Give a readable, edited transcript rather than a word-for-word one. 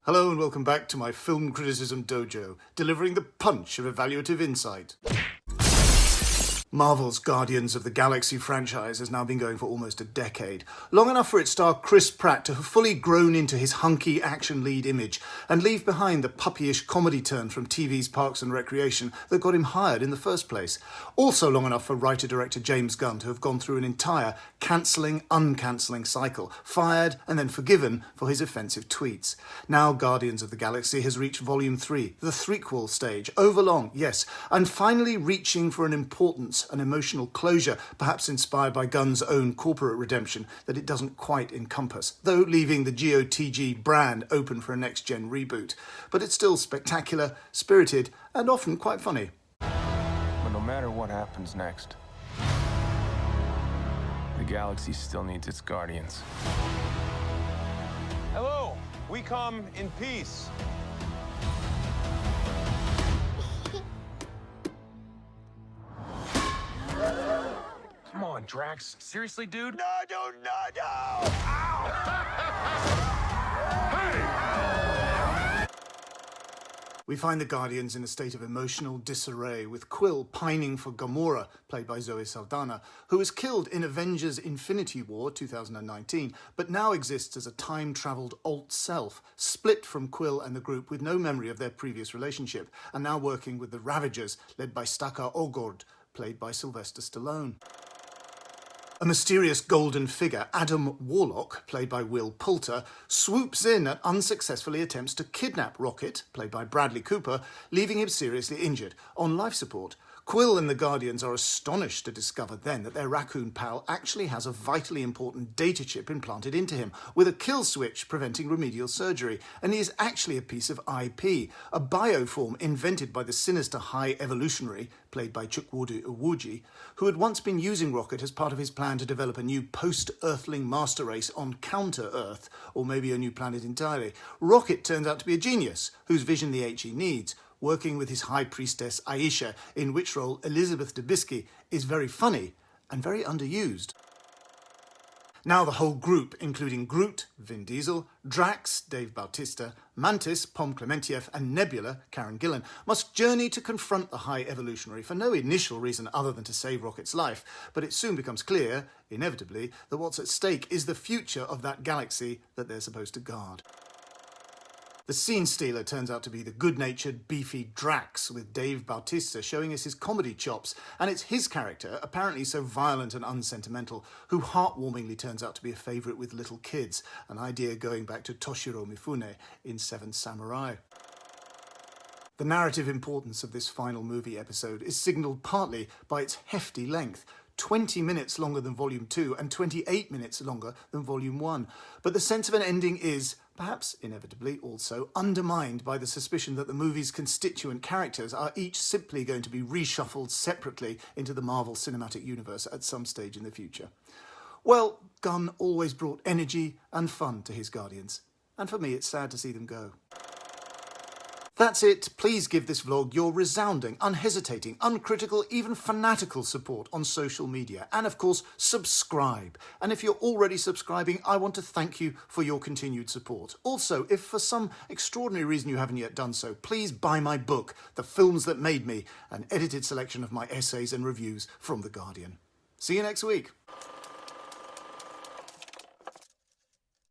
Hello and welcome back to my film criticism dojo, delivering the punch of evaluative insight. Marvel's Guardians of the Galaxy franchise has now been going for almost a decade, long enough for its star Chris Pratt to have fully grown into his hunky action lead image and leave behind the puppyish comedy turn from TV's Parks and Recreation that got him hired in the first place. Also long enough for writer-director James Gunn to have gone through an entire cancelling-uncancelling cycle, fired and then forgiven for his offensive tweets. Now Guardians of the Galaxy has reached Volume 3, the threequel stage, overlong, yes, and finally reaching for an importance, an emotional closure, perhaps inspired by Gunn's own corporate redemption that it doesn't quite encompass, though leaving the GOTG brand open for a next-gen reboot. But it's still spectacular, spirited, and often quite funny. But no matter what happens next, the galaxy still needs its guardians. Hello, we come in peace. Come on, Drax. Seriously, dude? No! Ow! We find the Guardians in a state of emotional disarray, with Quill pining for Gamora, played by Zoe Saldana, who was killed in Avengers Infinity War 2019, but now exists as a time-travelled alt self, split from Quill and the group with no memory of their previous relationship, and now working with the Ravagers, led by Staka Ogord, played by Sylvester Stallone. A mysterious golden figure, Adam Warlock, played by Will Poulter, swoops in and unsuccessfully attempts to kidnap Rocket, played by Bradley Cooper, leaving him seriously injured, on life support. Quill and the Guardians are astonished to discover then that their raccoon pal actually has a vitally important data chip implanted into him, with a kill switch preventing remedial surgery, and he is actually a piece of IP, a bioform invented by the sinister High Evolutionary, played by Chukwudi Iwuji, who had once been using Rocket as part of his plan to develop a new post-Earthling master race on counter-Earth, or maybe a new planet entirely. Rocket turns out to be a genius, whose vision the HE needs, working with his high priestess Aisha, in which role Elizabeth Debicki is very funny and very underused. Now the whole group, including Groot, Vin Diesel, Drax, Dave Bautista, Mantis, Pom Klementieff, and Nebula, Karen Gillan, must journey to confront the High Evolutionary for no initial reason other than to save Rocket's life, but it soon becomes clear, inevitably, that what's at stake is the future of that galaxy that they're supposed to guard. The scene stealer turns out to be the good-natured, beefy Drax, with Dave Bautista showing us his comedy chops, and it's his character, apparently so violent and unsentimental, who heartwarmingly turns out to be a favourite with little kids, an idea going back to Toshiro Mifune in Seven Samurai. The narrative importance of this final movie episode is signalled partly by its hefty length, 20 minutes longer than Volume 2 and 28 minutes longer than Volume 1. But the sense of an ending is, perhaps inevitably also, undermined by the suspicion that the movie's constituent characters are each simply going to be reshuffled separately into the Marvel Cinematic Universe at some stage in the future. Well, Gunn always brought energy and fun to his Guardians, and for me it's sad to see them go. That's it. Please give this vlog your resounding, unhesitating, uncritical, even fanatical support on social media. And of course, subscribe. And if you're already subscribing, I want to thank you for your continued support. Also, if for some extraordinary reason you haven't yet done so, please buy my book, The Films That Made Me, an edited selection of my essays and reviews from The Guardian. See you next week.